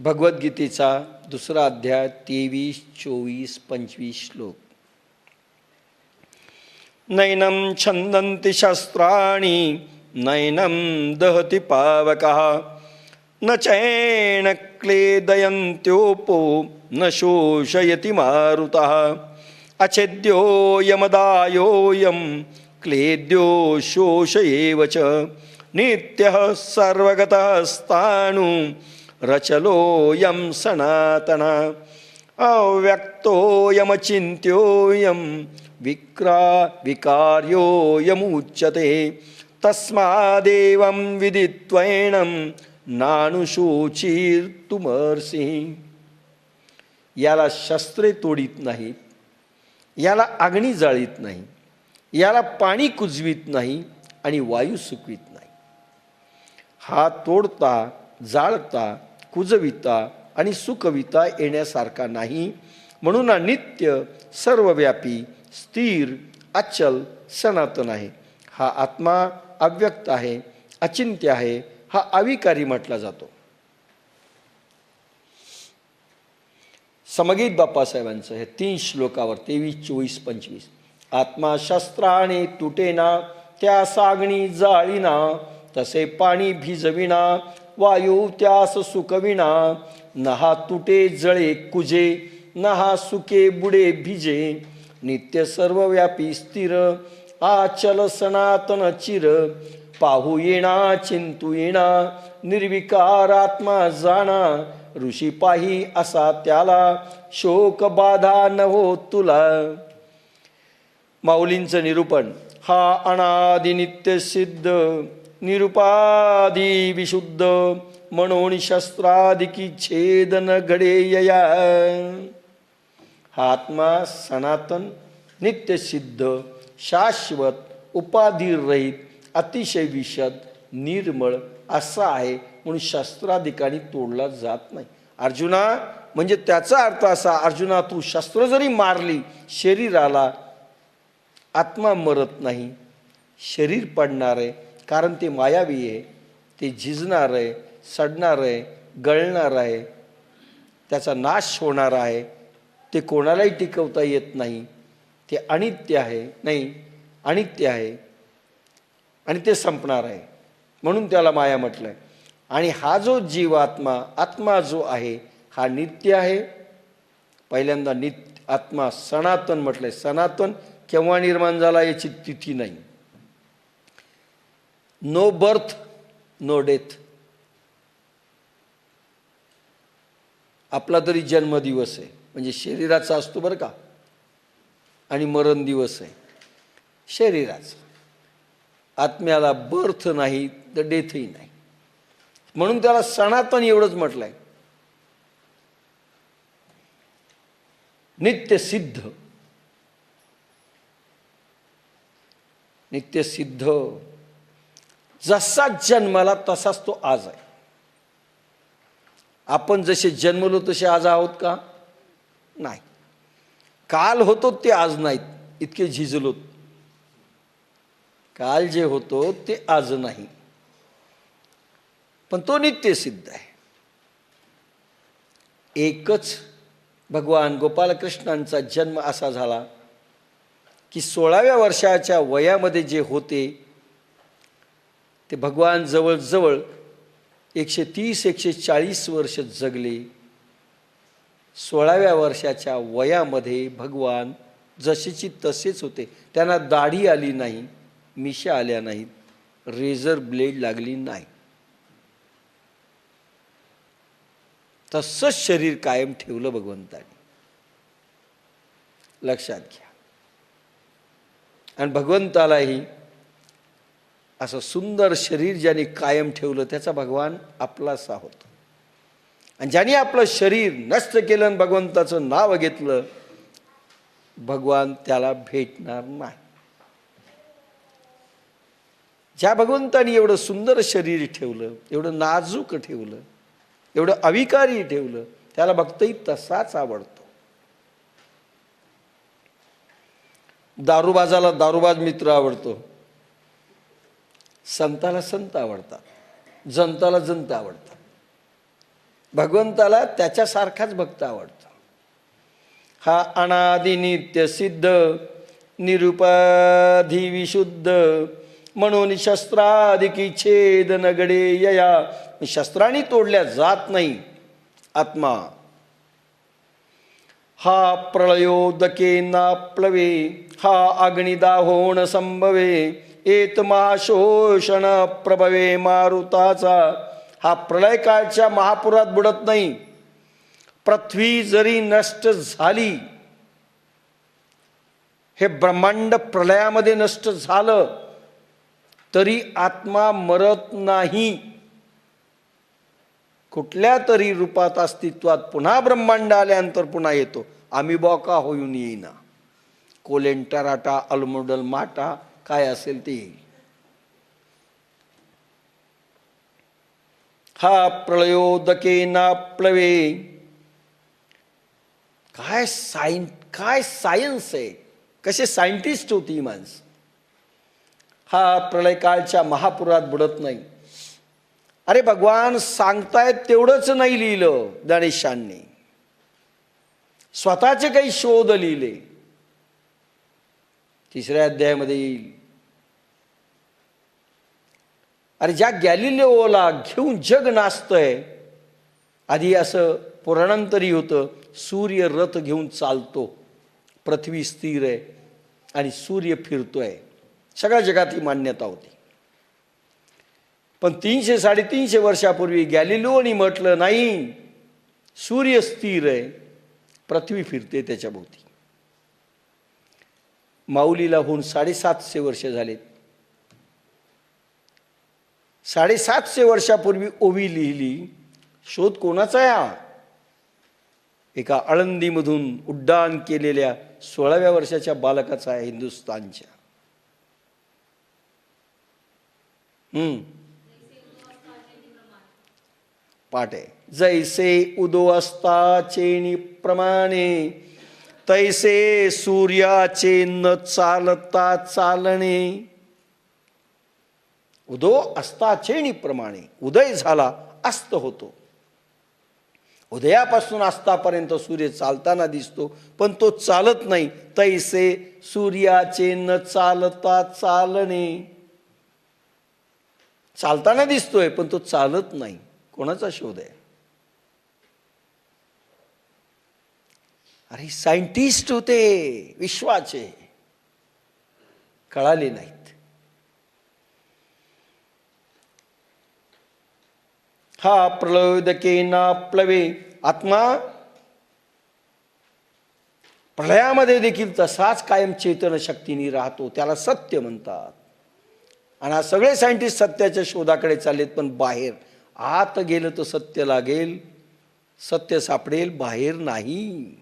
भगवद्गीतेचा दुसरा अध्याय 23, 24, 25 श्लोक. नैनं छन्दन्ति शस्त्राणि नैनं दहति पावकः न चैन क्लेदयन्त्योपो न शोषयति मारुतः अच्छेद्यो यमदायोऽयं क्लेद्यो शोषयेव च नित्यः सर्वगतः स्थाणु रचलोऽयं सनातनः अव्यक्तोऽयमचिन्त्योऽयं विकार्योऽयमुच्यते तस्मादेवं विदित्वैनं नानुशोचिर्तुमर्हसि. याला शस्त्रे तोडीत नाहीत, याला अग्नी जाळीत नाही, याला पाणी कुजवीत नाही आणि वायू सुकवीत नाही. हा तोडता, जाळता, कुजविता आणि सुकविता येण्यासारखा नाही. म्हणून नित्य, सर्वव्यापी, स्थिर, अचल, सनातन आहे. हा आत्मा अव्यक्त आहे, अचिंत्य आहे, हा अविकारी म्हटला जातो. समगीत बाप्पासाहेबांचं हे 3 श्लोकावर 23, 24, 25. आत्मा शस्त्राने तुटेना, त्या सागणी जाळीना, तसे पाणी भिजविना, वायू त्यास सुकविना. न हा तुटे जळे कुजे, न हा सुके बुडे भिजे. नित्य सर्वव्यापी स्थिर, आचल सनातन चिर. पाहू येणा चिंतू येणा, निर्विकार आत्मा जाणा. ऋषी पाही असा त्याला, शोक बाधा न हो तुला. माऊलींचं निरूपण. हा अनादि नित्य सिद्ध, निरुपादी विशुद्ध, म्हणून शस्त्रादिकी छेद न घडे यया. हा आत्मा सनातन, नित्य सिद्ध, शाश्वत, उपाधिरहित, अतिशय विशद, निर्मळ असा आहे. म्हणून शस्त्राधिकाने तोडला जात नाही. अर्जुना, म्हणजे त्याचा अर्थ असा, अर्जुना तू शस्त्र जरी मारली शरीराला, आत्मा मरत नाही. शरीर पडणार आहे, कारण ते मायावी आहे, ते झिजणार आहे, सडणार आहे, गळणार आहे, त्याचा नाश होणार आहे. ते कोणालाही टिकवता येत नाही. ते अनित्य आहे, नाही अनित्य आहे आणि ते संपणार आहे. म्हणून त्याला माया म्हटलंय. आणि हा जो जीवात्मा, आत्मा जो आहे हा नित्य आहे. पहिल्यांदा नित्य आत्मा सनातन म्हटलंय. सनातन केव्हा निर्माण झाला याची तिथी नाही. No birth no death. आपला तरी जन्मदिवस आहे, म्हणजे शरीराचा असतो बरं का, आणि मरण दिवस आहे शरीराचा. आत्म्याला बर्थ नाही तर डेथही नाही. म्हणून त्याला सनातन एवढंच म्हटलंय. नित्य सिद्ध, नित्य सिद्ध. जसा जन्माला तसाच तो आज आहे. आपण जसे जन्मलो तसे आज आहोत का? नाही. काल होतो ते आज नाहीत, इतके झिजलोत. काल जे होतो ते आज नाही, पण तो नित्य सिद्ध आहे. एकच भगवान गोपालकृष्णांचा जन्म असा झाला की 16व्या वर्षाच्या वयामध्ये जे होते ते भगवान जवळजवळ 130-140 वर्ष जगले. 16व्या वर्षाच्या वयामध्ये भगवान जसेची तसेच होते. त्यांना दाढी आली नाही, मिशा आल्या नाहीत, रेझर ब्लेड लागली नाही. तसंच शरीर कायम ठेवलं भगवंताने. लक्षात घ्या. आणि भगवंतालाही असं सुंदर शरीर ज्याने कायम ठेवलं त्याचा भगवान आपलासा होतो. आणि ज्याने आपलं शरीर नष्ट केलं आणि भगवंताचं नाव घेतलं, भगवान त्याला भेटणार नाही. ज्या भगवंताने एवढं सुंदर शरीर ठेवलं, एवढं नाजूक ठेवलं, एवढं अविकारी ठेवलं, त्याला भक्तही तसाच आवडतो. दारूबाजाला दारूबाज मित्र आवडतो, संताला संत आवडतात, जनताला जनता आवडतात. भगवंताला त्याच्यासारखाच भक्त आवडतो. हा अनादि नित्य सिद्ध निरुपाधी विशुद्ध म्हणून शस्त्राधिकी छेद नगडे यया. शस्त्रांनी तोडल्या जात नाही आत्मा. हा प्रळयोदके नाप्लवे हा अग्निदाहोण संभवे एत महाशोषण प्रभवे मारुताचा. हा प्रलय काळच्या महापुरात बुडत नाही. पृथ्वी जरी नष्ट झाली, हे ब्रह्मांड प्रलयामध्ये नष्ट झालं तरी आत्मा मरत नाही. कुठल्या तरी रूपात अस्तित्वात पुन्हा ब्रह्मांड आल्यानंतर पुन्हा येतो. अमिबा का होऊन येईना, कोलेंटराटा अल्मोडल माटा काय असेल ते येईल. हा प्रळयोदके नाप्लवे. काय सायन्स आहे, कसे सायंटिस्ट होती ही माणसं. हा प्रलयकाळच्या महापुरात बुडत नाही. अरे भगवान सांगतायत तेवढंच नाही लिहिलं गणेशांनी, स्वतःचे काही शोध लिहिले. 3ऱ्या अध्यायामध्ये येईल. अरे ज्या गॅलिलिओला घेऊन जग नाचतंय. आधी असं पुराणांतरी होतं, सूर्य रथ घेऊन चालतो, पृथ्वी स्थिर आहे आणि सूर्य फिरतोय. सगळ्या जगात ही मान्यता होती. पण 300-350 वर्षापूर्वी गॅलिलिओनी म्हटलं नाही, सूर्य स्थिर आहे, पृथ्वी फिरते त्याच्याभोवती. माऊलीला होऊन 750 वर्ष झालेत. 750 वर्षापूर्वी ओवी लिहिली. शोध कोणाचा आहे हा? एका आळंदीमधून उड्डाण केलेल्या 16व्या वर्षाच्या बालकाचा आहे, हिंदुस्थानच्या. पाठ आहे. जैसे उदो असता चेनी प्रमाणे तैसे सूर्याचे न चालता चालणे. उदो असता चेणी प्रमाणे, उदय झाला अस्त होतो. उदयापासून अस्तापर्यंत सूर्य चालताना दिसतो, पण तो चालत नाही. तैसे सूर्याचे न चालता चालणे. चालताना दिसतोय पण तो चालत नाही. कोणाचा शोध आहे? अरे सायंटिस्ट होते विश्वाचे, कळाले नाहीत. हा प्रलयोदके नाप्लवे. आत्मा प्रलयामध्ये देखील तसाच कायम चेतन शक्तीने राहतो. त्याला सत्य म्हणतात. आणि आज सगळे सायंटिस्ट सत्याच्या शोधाकडे चाललेत, पण बाहेर आत गेलं तर सत्य लागेल, सत्य सापडेल, बाहेर नाही.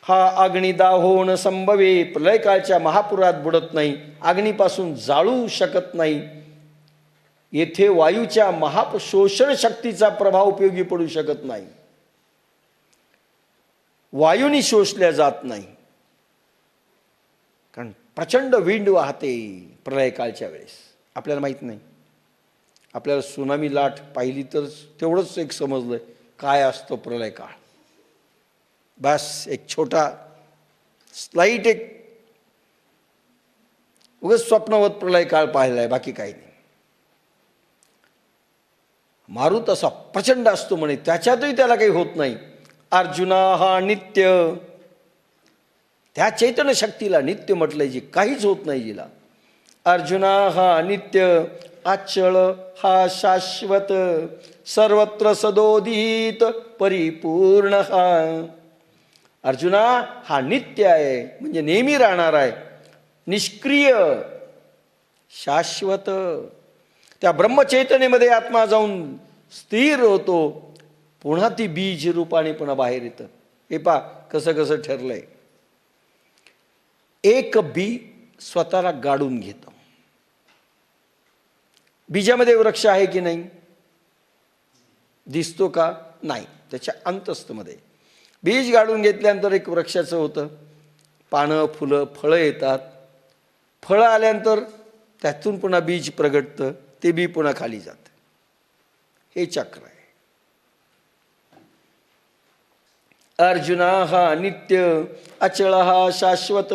हा अग्निदाहोण संभवे. प्रलयकाळच्या महापुरात बुडत नाही, अग्नीपासून जाळू शकत नाही. येथे वायूच्या महाशोषण शक्तीचा प्रभाव उपयोगी पडू शकत नाही. वायूनी शोषल्या जात नाही, कारण प्रचंड विंड वाहते प्रलयकाळच्या वेळेस. आपल्याला माहीत नाही. आपल्याला सुनामी लाट पाहिली तर तेवढंच एक समजलं काय असतं प्रलयकाळ. बस एक छोटा स्लाईट, एक उगाच स्वप्नवत प्रलयकाळ पाहिलाय, बाकी काही नाही. मारुत असा प्रचंड असतो म्हणे, त्याच्यातही त्याला काही होत नाही. अर्जुना हा नित्य. त्या चैतन्य शक्तीला नित्य म्हटलंय, जी काहीच होत नाही जिला. अर्जुना हा नित्य, अचळ हा शाश्वत, सर्वत्र सदोदित परिपूर्ण हा. अर्जुना हा नित्य आहे, म्हणजे नेहमी राहणार आहे, निष्क्रिय, शाश्वत. त्या ब्रह्मचैतन्यामध्ये आत्मा जाऊन स्थिर होतो. पुन्हा ती बीज रूपाने पुन्हा बाहेर येतं. हे पा कसं कसं ठरलंय. एक बी स्वतःला गाडून घेतं. बीजामध्ये वृक्ष आहे की नाही? दिसतो का? नाही. त्याच्या अंतस्थमध्ये बीज गाडून घेतल्यानंतर एक वृक्षाचं होतं. पानं, फुलं, फळं येतात. फळं आल्यानंतर त्यातून पुन्हा बीज प्रगटतं. ते बी पुन्हा खाली जातं. हे चक्र आहे. अर्जुना हा नित्य, अचळ हा शाश्वत.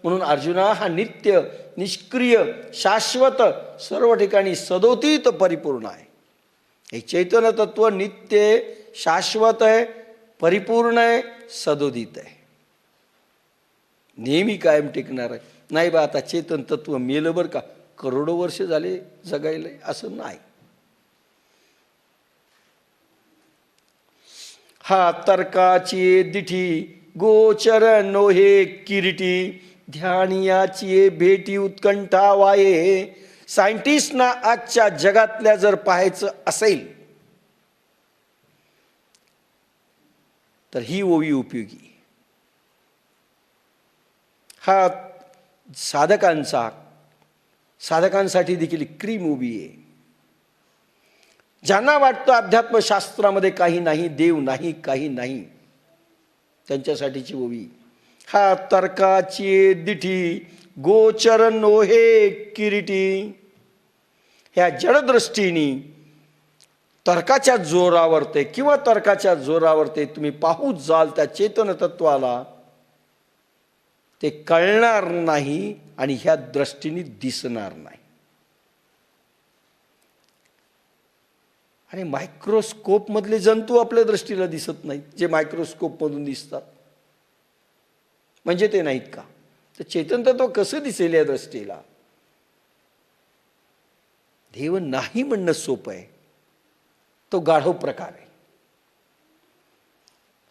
म्हणून अर्जुना हा नित्य, निष्क्रिय, शाश्वत, सर्व ठिकाणी सदोदित परिपूर्ण आहे. हे चैतन्य तत्व नित्य आहे, शाश्वत आहे, परिपूर्ण आहे, सदोदित आहे, नेहमी कायम टिकणार आहे. नाही बा आता चेतन तत्व मेलं बरं का, करोडो वर्ष झाले जगायले, असं नाही. हा तर्काची दिठी, गोचर नोहे किरीटी, ध्यानियाची भेटी उत्कंठा वाये. सायंटिस्टना आजच्या जगातल्या जर पाहायचं असेल तर ही ओवी उपयोगी. हा साधकांसाठी देखील क्रीम ओवी आहे. ज्यांना वाटतं अध्यात्मशास्त्रामध्ये काही नाही, देव नाही, काही नाही, त्यांच्यासाठीची ओवी. हा तर्काची दिठी, गोचर नोहे किरीटी. ह्या जडदृष्टीने तर्काच्या जोरावर ते किंवा तर्काच्या जोरावर ते तुम्ही पाहूच जाल त्या चेतन तत्वाला, ते कळणार नाही आणि ह्या दृष्टीने दिसणार नाही. आणि मायक्रोस्कोप मधले जंतू आपल्या दृष्टीला दिसत नाहीत, जे मायक्रोस्कोप मधून दिसतात. म्हणजे ते नाहीत का? तर चेतन तत्व कसं दिसेल या दृष्टीला? देव नाही म्हणणं सोपं आहे, तो गाढव प्रकार आहे.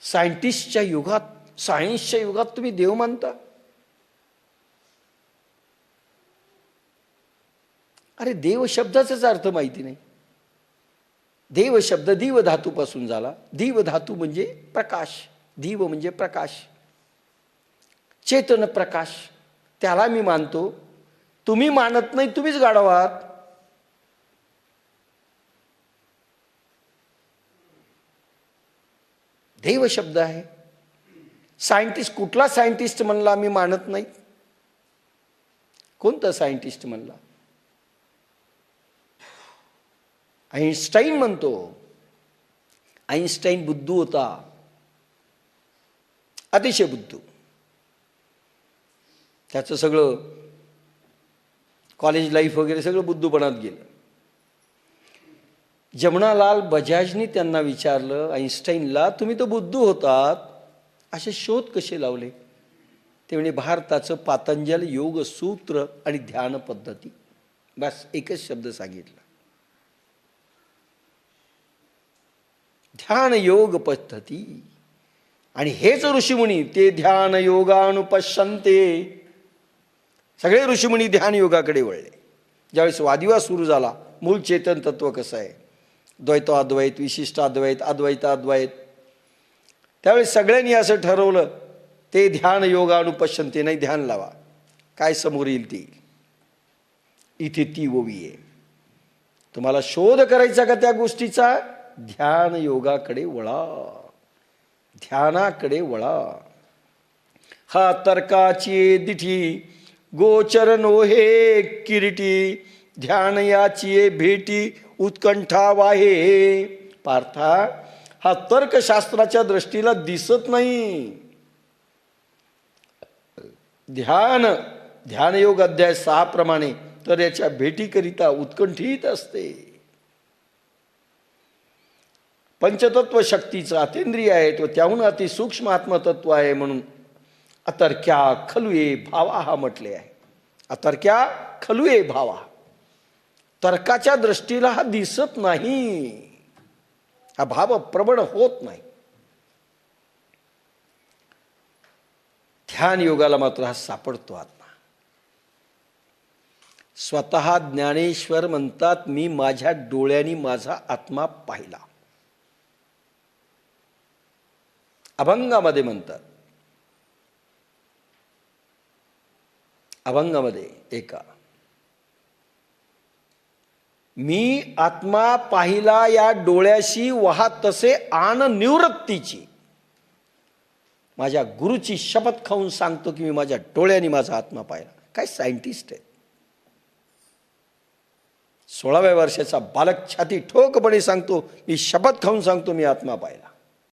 सायंटिस्टच्या युगात, सायन्सच्या युगात तुम्ही देव मानता? अरे देव शब्दाचाच अर्थ माहिती नाही. देव शब्द दीव धातूपासून झाला. दीव धातू म्हणजे प्रकाश, दीव म्हणजे प्रकाश, चेतन प्रकाश, त्याला मी मानतो. तुम्ही मानत नाही, तुम्हीच गाढव आहात. देव शब्द आहे. सायंटिस्ट, कुठला सायंटिस्ट म्हणला मी मानत नाही? कोणता सायंटिस्ट म्हणला? आईन्स्टाईन म्हणतो. आईन्स्टाईन बुद्धू होता, अतिशय बुद्धू. त्याचं सगळं कॉलेज लाईफ वगैरे सगळं बुद्धूपणात गेलं. जमनालाल बजाजनी त्यांना विचारलं, आईन्स्टाईनला, तुम्ही तर बुद्धू होतात, असे शोध कसे लावले? ते म्हणे भारताचं पातंजल योग सूत्र आणि ध्यान पद्धती. बस एकच शब्द सांगितला, ध्यान योग पद्धती. आणि हेच ऋषीमुनी ते ध्यान योगानुपश्यन्ते. सगळे ऋषीमुनी ध्यान योगाकडे वळले. ज्यावेळेस वादिवाद सुरू झाला, मूळ चेतन तत्व कसं आहे, द्वैताद्वैत, विशिष्टाद्वैत, अद्वैताद्वैत, त्यावेळेस सगळ्यांनी असं ठरवलं, ते ध्यान योगानुपश्यन्ते, नाही ध्यान लावा, काय समोर येईल ते. इथे ती ओवी आहे. तुम्हाला शोध करायचा का त्या गोष्टीचा? ध्यान योगाकडे वळा, ध्यानाकडे वळा. हा तर्काची दिठी, गोचर नोहे किरीटी, ध्यान याची भेटी उत्कंठा वाहे. पार्था, हा तर्कशास्त्राच्या दृष्टीला दिसत नाही. ध्यानयोग अध्याय 6 प्रमाणे तर याच्या भेटीकरिता उत्कंठित असते. पंचतत्व शक्तीचा अतींद्रिय आहे तो, त्याहून अतिसूक्ष्म आत्मतत्व आहे. म्हणून अतर्क्या खलुये भावा हा म्हटले आहे. अतर्क्या खलुये भावा, तर्काच्या दृष्टीला हा दिसत नाही, हा भाव प्रबळ होत नाही. ध्यान योगाला मात्र हा सापडतो आत्मा. स्वतः ज्ञानेश्वर म्हणतात, मी माझ्या डोळ्यांनी माझा आत्मा पाहिला. अभंगामध्ये म्हणतात, अभंगामध्ये एका, मी आत्मा पाहिला या डोळ्याशी वाहत तसे आन निवृत्तीची. माझ्या गुरुची शपथ खाऊन सांगतो की मी माझ्या डोळ्यांनी माझा आत्मा पाहिला. काय सायंटिस्ट आहे, 16व्या वर्षाचा बालक छाती ठोकपणे सांगतो, मी शपथ खाऊन सांगतो, मी आत्मा पाहिला.